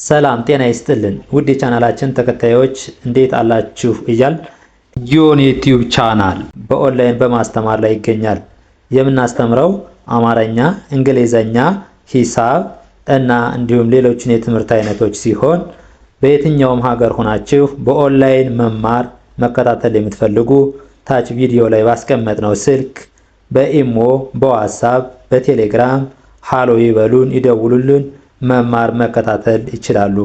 ሰላም ጤና ይስጥልን ውድ የቻናላችን ተከታዮች እንዴት አላችሁ እያል ጊዮን ዩቲዩብ ቻናል በኦንላይን በማስተማር ላይ ይገኛል። የምናስተምረው አማርኛ፣ እንግሊዘኛ፣ ሂሳብ እና እንዲሁም ሌሎችን የትምህርት አይነቶች ሲሆን በየትኛውም ሀገር ሆናችሁ በኦንላይን መማር መከታተል የምትፈልጉ ታች ቪዲዮ ላይ ባስቀመጥነው ስልክ በኢሞ፣ በዋትስአፕ፣ በቴሌግራም ሃሎ ይበሉን፣ ይደውሉልን፣ መማር መከታተል ይችላሉ።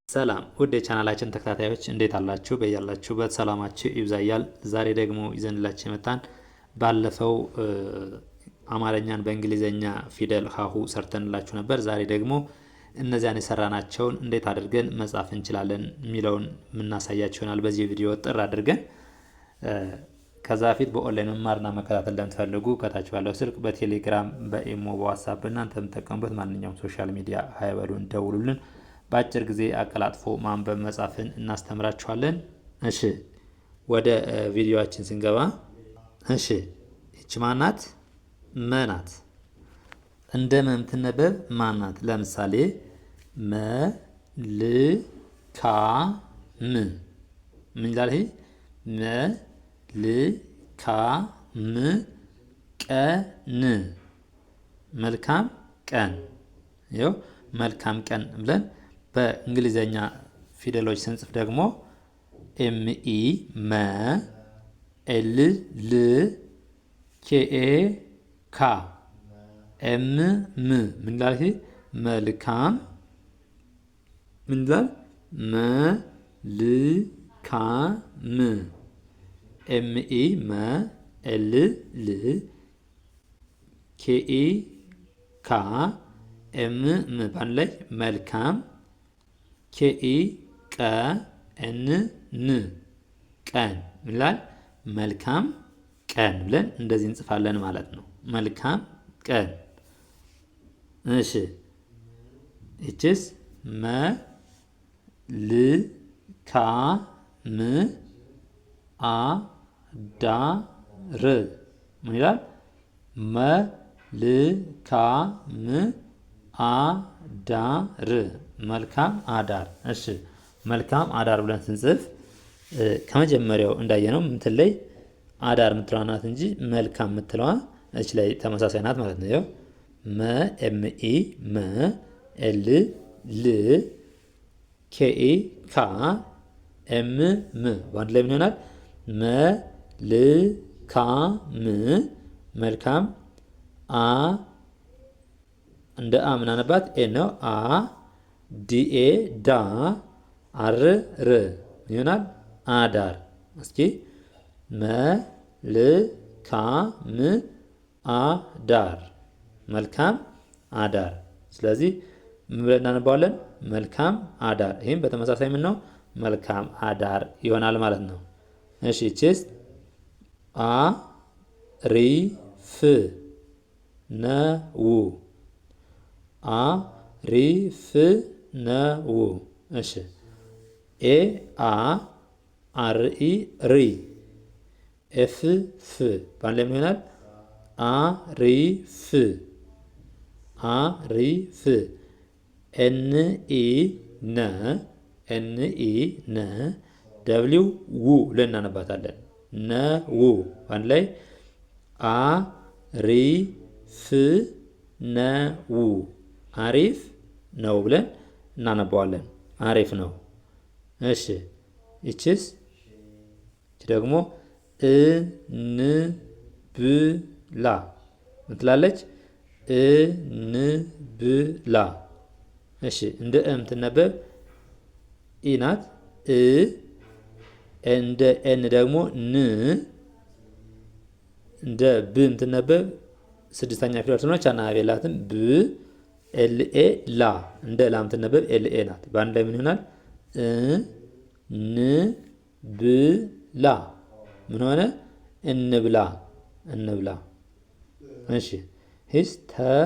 ሰላም ውድ የቻናላችን ተከታታዮች እንዴት አላችሁ? በያላችሁበት ሰላማችሁ ይብዛያል። ዛሬ ደግሞ ይዘንላችሁ የመጣን ባለፈው አማርኛን በእንግሊዘኛ ፊደል ሀሁ ሰርተንላችሁ ነበር። ዛሬ ደግሞ እነዚያን የሰራናቸውን እንዴት አድርገን መጻፍ እንችላለን የሚለውን የምናሳያችሁ ይሆናል በዚህ ቪዲዮ ጥር አድርገን። ከዛ በፊት በኦንላይን መማርና መከታተል ለምትፈልጉ ከታች ባለው ስልክ በቴሌግራም፣ በኢሞ፣ በዋትስአፕ እናንተ የምትጠቀሙበት ማንኛውም ሶሻል ሚዲያ ሀይበሉን ደውሉልን። በአጭር ጊዜ አቀላጥፎ ማንበብ መጻፍን እናስተምራችኋለን። እሺ ወደ ቪዲዮአችን ስንገባ እሺ እቺ ማናት? መናት። እንደ መምትነበብ ማናት? ለምሳሌ መልካም ምን ይላል? ይሄ መልካም ቀን፣ መልካም ቀን። ይኸው መልካም ቀን ብለን በእንግሊዘኛ ፊደሎች ስንጽፍ ደግሞ ኤምኢ መ ኤል ል ኬኤ ካ ኤም ም ምን ይላል? ይሄ መልካም ምን ይላል? መልካም ኤምኢ መ ኤል ል ኬኢ ካ ኤም ም ባንድ ላይ መልካም ኬኢ ቀ ኤን ን ቀን ይላል። መልካም ቀን ብለን እንደዚህ እንጽፋለን ማለት ነው። መልካም ቀን። እሺ እቺስ መልካም አዳር ምን ይላል? መልካም አዳር መልካም አዳር። እሺ መልካም አዳር ብለን ስንጽፍ ከመጀመሪያው እንዳየነው ምትል ላይ አዳር የምትለዋ ናት እንጂ መልካም የምትለዋ እች ላይ ተመሳሳይ ናት ማለት ነው። ይኸው መ ኤምኢ መ ኤል ል ኬኢ ካ ኤም ም በአንድ ላይ ምን ይሆናል? መልካም መልካም አ እንደ አ ምናነባት ኤ ነው። አ ዲኤ ዳ አር ር ይሆናል አዳር። እስኪ መልካም አዳር መልካም አዳር። ስለዚህ ምን ብለን እናነባዋለን? መልካም አዳር። ይህም በተመሳሳይ ምን ነው? መልካም አዳር ይሆናል ማለት ነው። እሺ እቺስ አሪፍ ነው አሪፍ ነው። እሺ ኤ አ አር ኢ ሪ ኤፍ ፍ ባንድ ላይ ምን ይሆናል? አሪፍ አሪፍ ኤን ኢ ነ ኤን ኢ ነ ደብሊው ው ብለን እናነባታለን። ነው ባንድ ላይ አሪፍ ነው አሪፍ ነው ብለን እናነባዋለን። አሪፍ ነው። እሺ ይቺስ ደግሞ እንብላ ምትላለች? እንብላ። እሺ እንደ የምትነበብ ኢ ናት። እንደ ኤን ደግሞ ን እንደ ብ የምትነበብ ስድስተኛ ፊደል ስለሆነች አናባቢ የላትም። ብ ኤልኤ ላ እንደ ላ የምትነበብ ኤልኤ ናት። በአንድ ላይ ምን ይሆናል? ን ብ ላ ምን ሆነ? እንብላ እንብላ። እሺ ሂስ ተመቸህ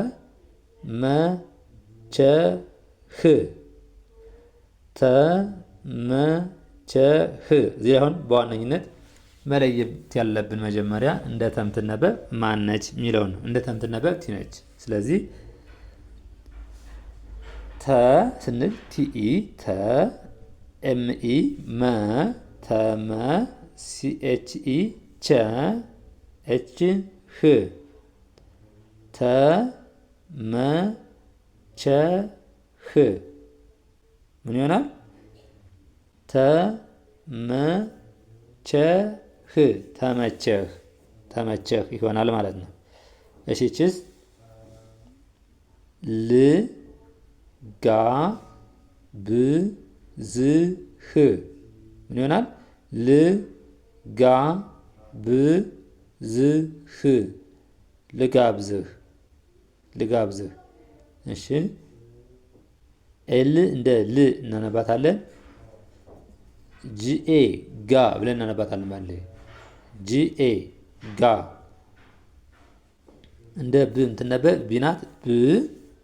ተመቸህ። እዚህ አሁን በዋነኝነት መለየት ያለብን መጀመሪያ እንደ ተምትነበብ ማነች የሚለው ነው። እንደ ተምትነበብ ቲ ነች። ስለዚህ ተ ስንል ቲኢ ተ ኤምኢ መ ተመ ሲኤችኢ ቸ ኤች ህ ተመቸህ ምን ይሆናል? ተመቸህ ተመቸህ ተመቸህ ይሆናል ማለት ነው። እሺ ችስ ልጋብዝህ ምን ይሆናል? ልጋብዝህ ልጋብዝህ ልጋብዝህ። እሺ ኤል እንደ ል እናነባታለን። ጂኤ ጋ ብለን እናነባታለን ማለት ነው። ጂኤ ጋ እንደ ብ የምትነበብ ቢ ናት። ብ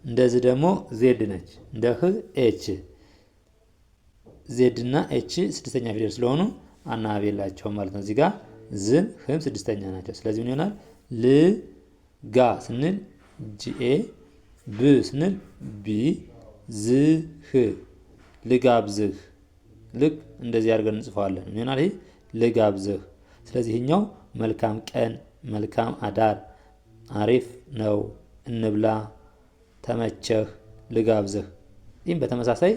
እንደዚህ ደግሞ ዜድ ነች። እንደ ህ ኤች ዜድ እና ኤች ስድስተኛ ፊደል ስለሆኑ አናባቢ የላቸውም ማለት ነው። እዚህ ጋር ዝም ህም ስድስተኛ ናቸው። ስለዚህ ምን ይሆናል? ል ጋ ስንል ጂኤ ብ ስንል ቢ ዝህ ልጋብዝህ ልክ እንደዚህ አድርገን እንጽፈዋለን። ምን ይሆናል? ይሄ ልጋብዝህ። ስለዚህ ይሄኛው መልካም ቀን፣ መልካም አዳር፣ አሪፍ ነው፣ እንብላ፣ ተመቸህ፣ ልጋብዝህ። ይህም በተመሳሳይ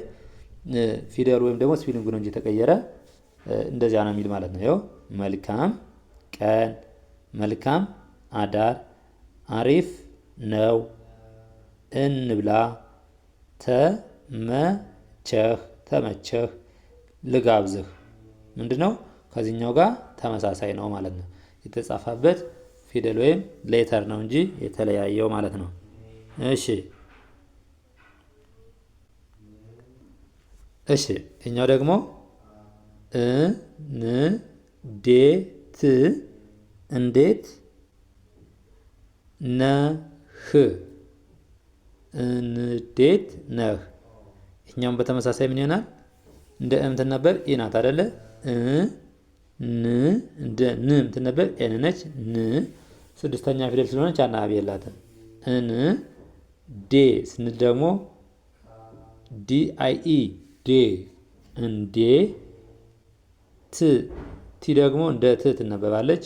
ፊደል ወይም ደግሞ ስፔሊንግ ነው እንጂ የተቀየረ እንደዚያ ነው የሚል ማለት ነው። ይኸው መልካም ቀን፣ መልካም አዳር፣ አሪፍ ነው፣ እንብላ፣ ተመቸህ ተመቸህ፣ ልጋብዝህ። ምንድነው? ከዚህኛው ጋር ተመሳሳይ ነው ማለት ነው። የተጻፈበት ፊደል ወይም ሌተር ነው እንጂ የተለያየው ማለት ነው። እሺ እሺ እኛው ደግሞ እንዴት እንዴት ነህ እንዴት ነህ። እኛውም በተመሳሳይ ምን ይሆናል? እንደ የምትነበብ ኢ ናት አይደለ? እንደ ን የምትነበብ ኤን ነች። ን ስድስተኛ ፊደል ስለሆነች አናባቢ የላትም። ዴ ስንል ደግሞ ዲ አይ ኢ ዴ እንዴ። ት ቲ ደግሞ እንደ ት ትነበባለች።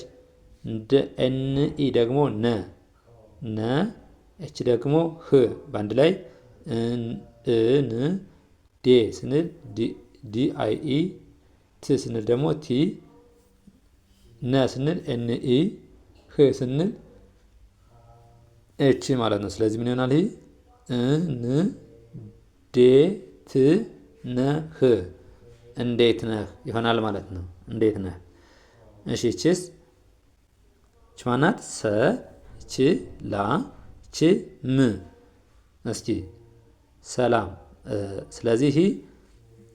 እንደ ኤን ኢ ደግሞ ነ ነ ኤች ደግሞ ህ በአንድ ላይ ን ዴ ስንል ዲ አይ ኢ ት ስንል ደግሞ ቲ ነ ስንል ኤን ኢ ህ ስንል ኤች ማለት ነው። ስለዚህ ምን ይሆናል? ይሄ እንዴት ነህ እንዴት ነህ ይሆናል ማለት ነው። እንዴት ነህ። እሺ ችስ ችማናት ሰ ች ላ ች ም እስኪ ሰላም። ስለዚህ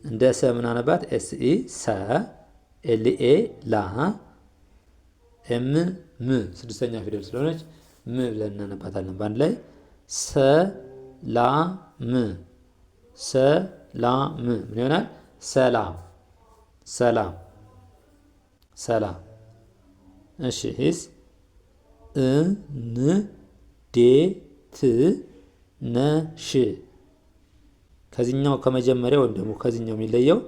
እንደ ሰ ምናነባት ኤስኢ ሰ ኤልኤ ላ ኤም ም ስድስተኛ ፊደል ስለሆነች ም ብለን እናነባታለን። በአንድ ላይ ሰላም ሰላም ምን ይሆናል? ሰላም ሰላም ሰላም። እሺ ሂስ እንዴት ነሽ። ከዚህኛው ከመጀመሪያው ወይም ደግሞ ከዚህኛው የሚለየው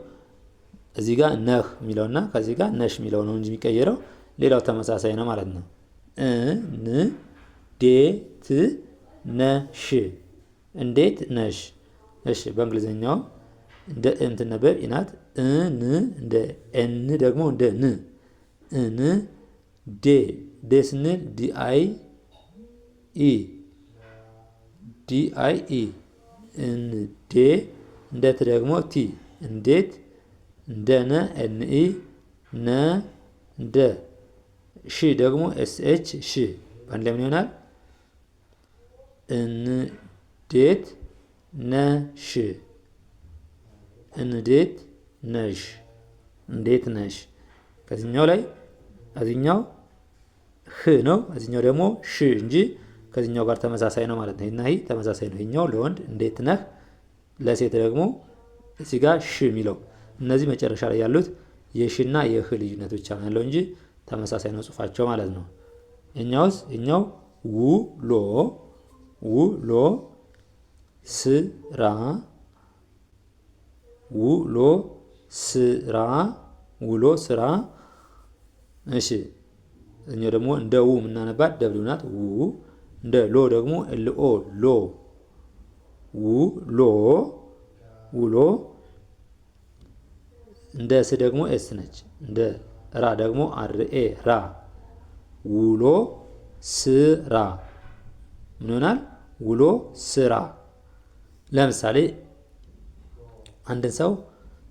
እዚህ ጋር ነህ የሚለውና ከዚህ ጋር ነሽ የሚለው ነው እንጂ የሚቀየረው ሌላው ተመሳሳይ ነው ማለት ነው። እንዴት ነሽ እንዴት ነሽ። እሺ በእንግሊዝኛው እንደ የምትነበብ ኢናት እን እንደ ኤን ደግሞ እንደ ን እን ዴ ዴ ስንል ዲ አይ ኢ እንዴ እንደ ት ደግሞ ቲ እንዴት እንደ ነ ኤን ኢ ነ እንደ ሺ ደግሞ ኤስ ኤች ሺ በአንድ ላይ ምን ይሆናል? እንዴት ነሽ እንዴት ነሽ እንዴት ነሽ። ከዚህኛው ላይ ከዚህኛው ህ ነው፣ ከዚህኛው ደግሞ ሽ እንጂ ከዚህኛው ጋር ተመሳሳይ ነው ማለት ነው። እና ይሄ ተመሳሳይ ነው። ይሄኛው ለወንድ እንዴት ነህ፣ ለሴት ደግሞ እዚህ ጋር ሽ የሚለው። እነዚህ መጨረሻ ላይ ያሉት የሽና የህ ልዩነት ብቻ ነው ያለው እንጂ ተመሳሳይ ነው ጽፋቸው ማለት ነው። እኛውስ እኛው ውሎ ስራ ውሎ ስራ ውሎ ስራ። እሺ እኛው ደግሞ እንደ ው የምናነባት ደብሊው ናት። ው እንደ ሎ ደግሞ ኤልኦ ሎ ውሎ ውሎ። እንደ ስ ደግሞ ኤስ ነች። እንደ ራ ደግሞ አርኤ ራ ውሎ ስራ ምን ይሆናል? ውሎ ስራ። ለምሳሌ አንድን ሰው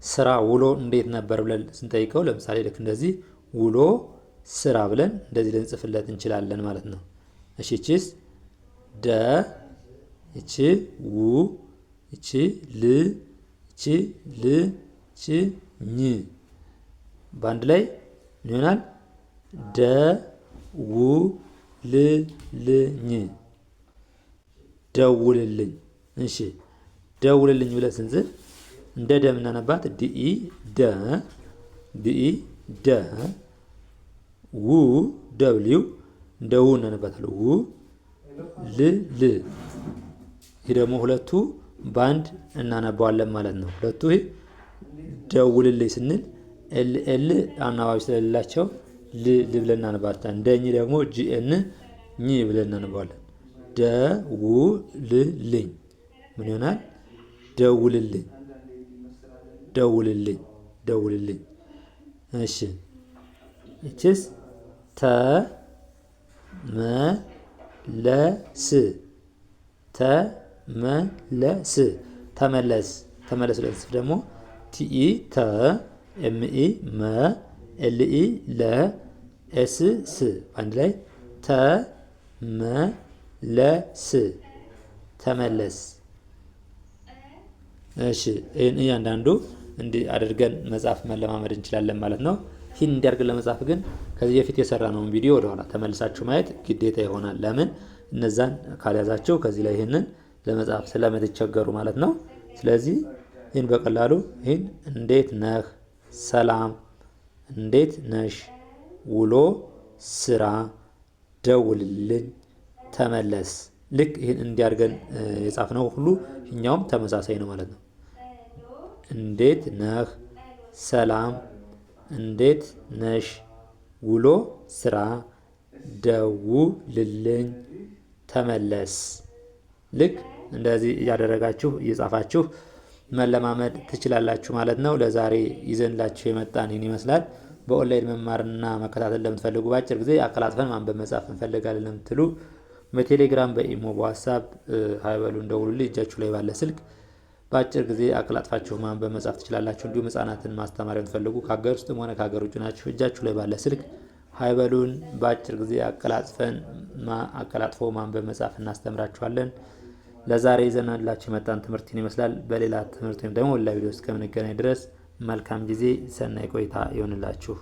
ስራ ውሎ እንዴት ነበር ብለን ስንጠይቀው ለምሳሌ ልክ እንደዚህ ውሎ ስራ ብለን እንደዚህ ልንጽፍለት እንችላለን ማለት ነው። እሺ እቺስ ደ እቺ ው እቺ ል እቺ ል እቺ ኝ በአንድ ላይ ምን ይሆናል? ደውልልኝ ደውልልኝ። እሺ ደውልልኝ ብለን ስንጽፍ እንደ ደ የምናነባት ዲኢ ደ ዲኢ ደ ው ደብሊው እንደ ው እናነባታለን። ው ል ል። ይህ ደግሞ ሁለቱ በአንድ እናነባዋለን ማለት ነው። ሁለቱ ደውልልኝ ስንል ኤል ኤል አናባቢ ስለሌላቸው ል ል ብለን እናነባለን። እንደኝ ደግሞ ጂኤን ኝ ብለን እናነባዋለን። ደውልልኝ ምን ይሆናል? ደውልልኝ ደውልልኝ ደውልልኝ። እሺ እቺስ ተመለስ ተመለስ ተመለስ ተመለስ ብለን ስንጽፍ ደግሞ ቲኢ ተ ኤምኢ መ ኤልኢ ለ ኤስ ስ አንድ ላይ ተመለስ ተመለስ። እሺ ይህን እያንዳንዱ እንዲህ አድርገን መጻፍ መለማመድ እንችላለን ማለት ነው። ይህን እንዲያርገን ለመጻፍ ግን ከዚህ በፊት የሰራነውን ቪዲዮ ወደኋላ ተመልሳችሁ ማየት ግዴታ ይሆናል። ለምን እነዛን ካልያዛችሁ ከዚህ ላይ ይህንን ለመጻፍ ስለምትቸገሩ ማለት ነው። ስለዚህ ይህን በቀላሉ ይህን እንዴት ነህ፣ ሰላም፣ እንዴት ነሽ፣ ውሎ ስራ፣ ደውልልኝ፣ ተመለስ። ልክ ይህን እንዲያርገን የጻፍነው ሁሉ እኛውም ተመሳሳይ ነው ማለት ነው። እንዴት ነህ፣ ሰላም፣ እንዴት ነሽ፣ ውሎ ስራ፣ ደውልልኝ፣ ተመለስ። ልክ እንደዚህ እያደረጋችሁ እየጻፋችሁ መለማመድ ትችላላችሁ ማለት ነው። ለዛሬ ይዘንላችሁ የመጣን ይህን ይመስላል። በኦንላይን መማርና መከታተል ለምትፈልጉ በአጭር ጊዜ አቀላጥፈን ማንበብ መጻፍ እንፈልጋለን ለምትሉ በቴሌግራም በኢሞ በዋትስአፕ ሀይበሉን ደውሉልኝ። እጃችሁ ላይ ባለ ስልክ በአጭር ጊዜ አቀላጥፋችሁ ማንበብ መጻፍ ትችላላችሁ። እንዲሁም ህጻናትን ማስተማር የምትፈልጉ ከሀገር ውስጥም ሆነ ከሀገር ውጭ ናችሁ እጃችሁ ላይ ባለ ስልክ ሀይበሉን በአጭር ጊዜ አቀላጥፎ ማንበብ መጻፍ እናስተምራችኋለን። ለዛሬ ይዘናላችሁ የመጣን ትምህርትን ይመስላል። በሌላ ትምህርት ወይም ደግሞ ሌላ ቪዲዮ እስከምንገናኝ ድረስ መልካም ጊዜ፣ ሰናይ ቆይታ ይሆንላችሁ።